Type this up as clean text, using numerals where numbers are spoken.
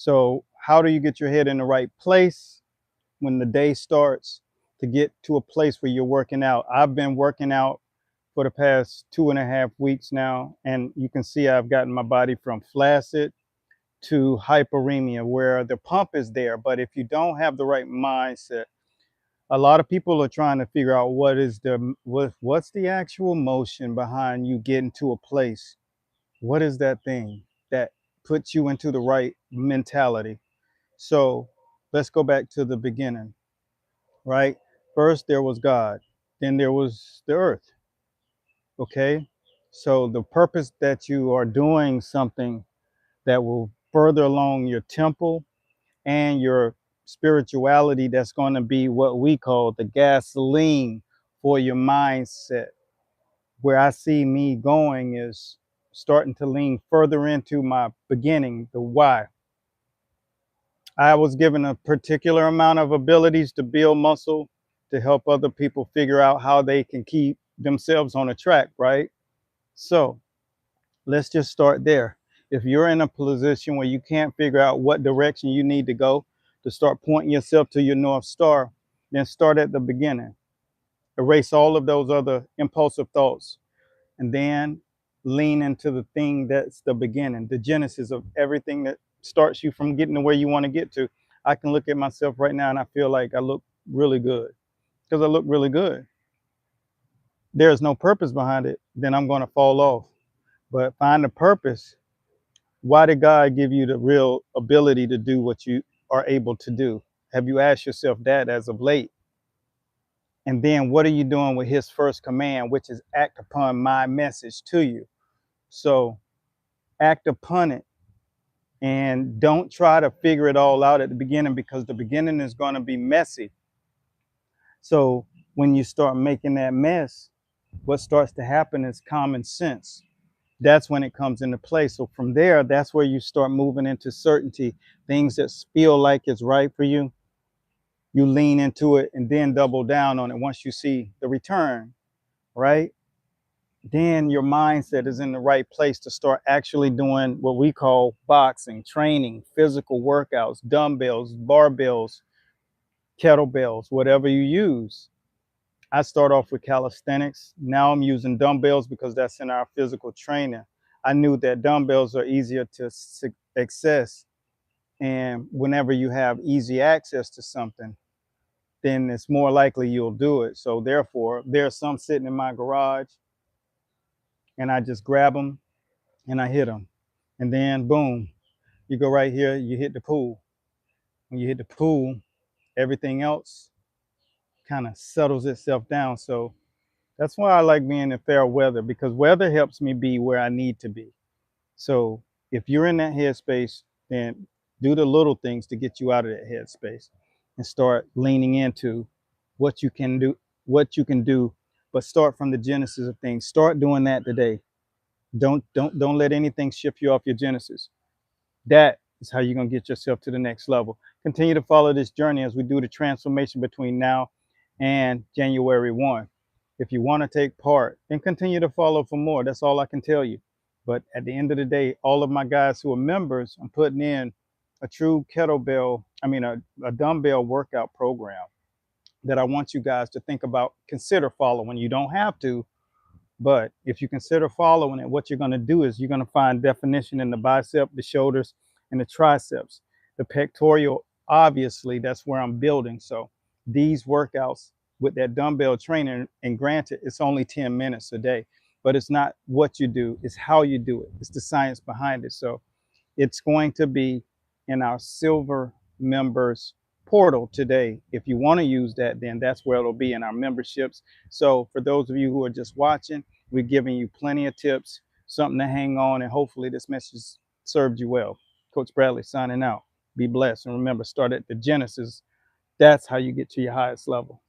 So how do you get your head in the right place when the day starts to get to a place where you're working out? I've been working out for the past 2.5 weeks now, and you can see I've gotten my body from flaccid to hyperemia, where the pump is there. But if you don't have the right mindset, a lot of people are trying to figure out what's the actual motion behind you getting to a place. What is that thing that puts you into the right mentality? So let's go back to the beginning, right? First there was God, then there was the earth. Okay, so the purpose that you are doing something that will further along your temple and your spirituality, that's going to be what we call the gasoline for your mindset. Where I see me going is starting to lean further into my beginning, the why. I was given a particular amount of abilities to build muscle, to help other people figure out how they can keep themselves on a track, right? So let's just start there. If you're in a position where you can't figure out what direction you need to go to start pointing yourself to your North Star, then start at the beginning. Erase all of those other impulsive thoughts and then lean into the thing that's the beginning, the genesis of everything that starts you from getting to where you want to get to. I can look at myself right now and I feel like I look really good because I look really good. There's no purpose behind it, then I'm going to fall off. But find a purpose. Why did God give you the real ability to do what you are able to do? Have you asked yourself that as of late? And then what are you doing with his first command, which is act upon my message to you? So act upon it and don't try to figure it all out at the beginning, because the beginning is going to be messy. So when you start making that mess, what starts to happen is common sense. That's when it comes into play. So from there, that's where you start moving into certainty. Things that feel like it's right for you, you lean into it and then double down on it once you see the return, right? Then your mindset is in the right place to start actually doing what we call boxing, training, physical workouts, dumbbells, barbells, kettlebells, whatever you use. I start off with calisthenics. Now I'm using dumbbells because that's in our physical training. I knew that dumbbells are easier to access. And whenever you have easy access to something, then it's more likely you'll do it. So therefore, there's some sitting in my garage and I just grab them and I hit them. And then boom, you go right here, you hit the pool. When you hit the pool, everything else kind of settles itself down. So that's why I like being in fair weather, because weather helps me be where I need to be. So if you're in that headspace, then do the little things to get you out of that headspace and start leaning into what you can do, but start from the genesis of things. Start doing that today. Don't let anything shift you off your genesis. That is how you're going to get yourself to the next level. Continue to follow this journey as we do the transformation between now and January 1. If you want to take part, then continue to follow for more. That's all I can tell you. But at the end of the day, all of my guys who are members, I'm putting in a true a dumbbell workout program that I want you guys to think about, consider following. You don't have to, but if you consider following it, what you're going to do is you're going to find definition in the bicep, the shoulders, and the triceps. The pectoral, obviously, that's where I'm building. So these workouts with that dumbbell training, and granted, it's only 10 minutes a day, but it's not what you do, it's how you do it. It's the science behind it. So it's going to be in our silver members portal today. If you want to use that, then that's where it'll be, in our memberships. So for those of you who are just watching, we're giving you plenty of tips, something to hang on, and hopefully this message served you well. Coach Bradley signing out. Be blessed. And remember, start at the genesis. That's how you get to your highest level.